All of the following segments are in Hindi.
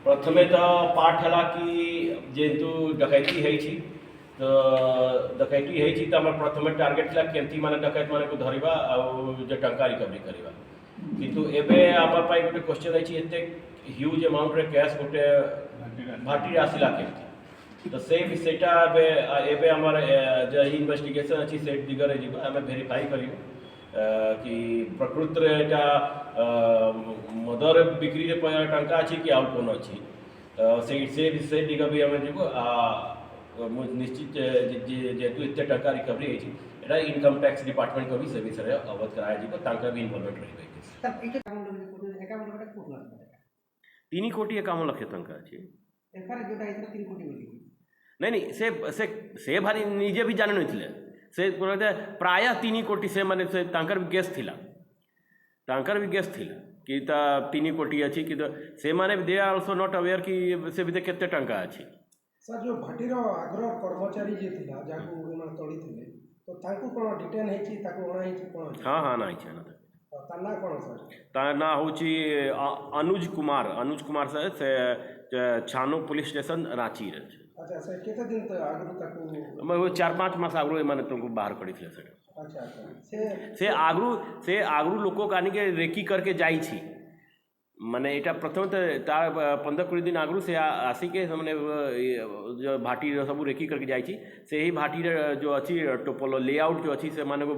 प्रथमे तो पाठ है कि जेहेतु डकैती है तो डकैती है तो आम प्रथम टार्गेट था केमती माने डकैत माने को धरवा जो टंका रिकवरी करवा किंतु एबे आम गोटे क्वेश्चन आई एत ह्यूज अमाउंट रे कैश गोटे भाटी आसला केमती तो से सेटा एबे आमर जो इन्वेस्टिगेशन अच्छी से दिगरे जीव आम वेरीफाई कर कि प्रकृत रे एटा मदर बिक्री रे टंका अच्छी कि आउ कौन अच्छी से दिग भी आम जीव निश्चित जेहेतु एत टंका रिकवरी है इनकम टैक्स डिपार्टमेंट को भी से विषय अवगत कराया भी इनवॉल्वमेंट रही 3 कोटी 51 लक्ष टंका अच्छी नहीं नहीं से भारी निजे भी जान नहीं से प्राय 3 कोटी से माने से तांकर भी गेस थिला तांकर भी गेस थिला कि 3 कोटी अच्छी कि से माने they are also not aware कि से भी केते टंका अच्छी सर जो भाटीर आग्रह कर्मचारी जे थिला जाकू एमा तोड़ी थिले तो ताकू कोन डिटेन है छी ताकू ओना है छी कोन हां हां ना छै ना ताना कोन सर ताना होची अनुज कुमार से छानो पुलिस स्टेशन रांची रे अच्छा सर केते दिन तो आगु ताकू मैं वो 4-5 मास आगु माने तुमको बाहर करी थले सर अच्छा अच्छा से आगु लोको कानी के रेकी करके जाई छी माने एटा प्रथम तो 15-20 दिन आगु से आसिके माने जो भाटी सब रेकी करके जाई छी से ही भाटी जो अच्छी टोपोलो लेआउट जो अच्छी से माने को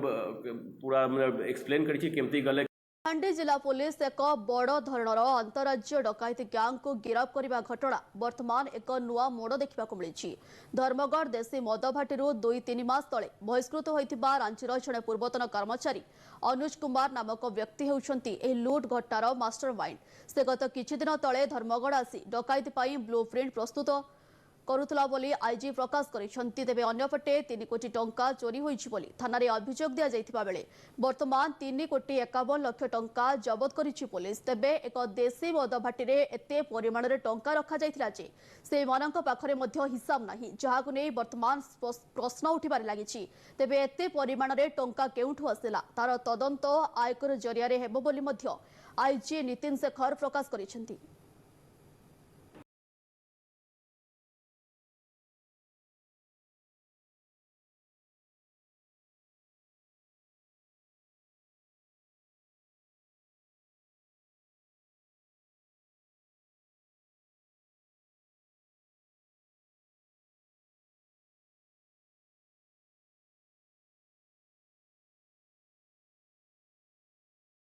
पूरा एक्सप्लेन करी छी केमती गले कलाहांडी जिला पुलिस एक बड़ धरणर अंतराज्य डकायती गैंग को गिरफ्त करने घटना वर्तमान एक नुआ मोड़ देखा मिली धर्मगढ़ देशी मद भाटी 2-3 मास तले बहिष्कृत होता रांचीर जड़े पूर्वतन कर्मचारी अनुज कुमार नामक व्यक्ति होउछंती एही लुट घटनार मास्टर माइंड से गत किछि दिन तले धर्मगढ़ आसी डकायती ब्लू प्रिंट प्रस्तुत करुला बोली आईजी प्रकाश करिसेंती तेबे अन्यपटे 3 कोटी टंका चोरी होईछि बोली थाना रे अभियोग दिया जायथिबा बेले वर्तमान 3 कोटी 51 लाख टंका जबत करिछि पुलिस तेबे एक देशी मद भाटी रे एते परिमाण रे टंका रखा जायथिला जे से मानक पाखरे मध्य हिसाब नाही जहाकु नै वर्तमान प्रश्न उठिबार लागिछि तेबे एते परिमाण रे टंका केउठु आसिला तार तदंत आयकर जरिया रे हेबो बोली मध्य आईजी नितिन शेखर प्रकाश करिसेंती।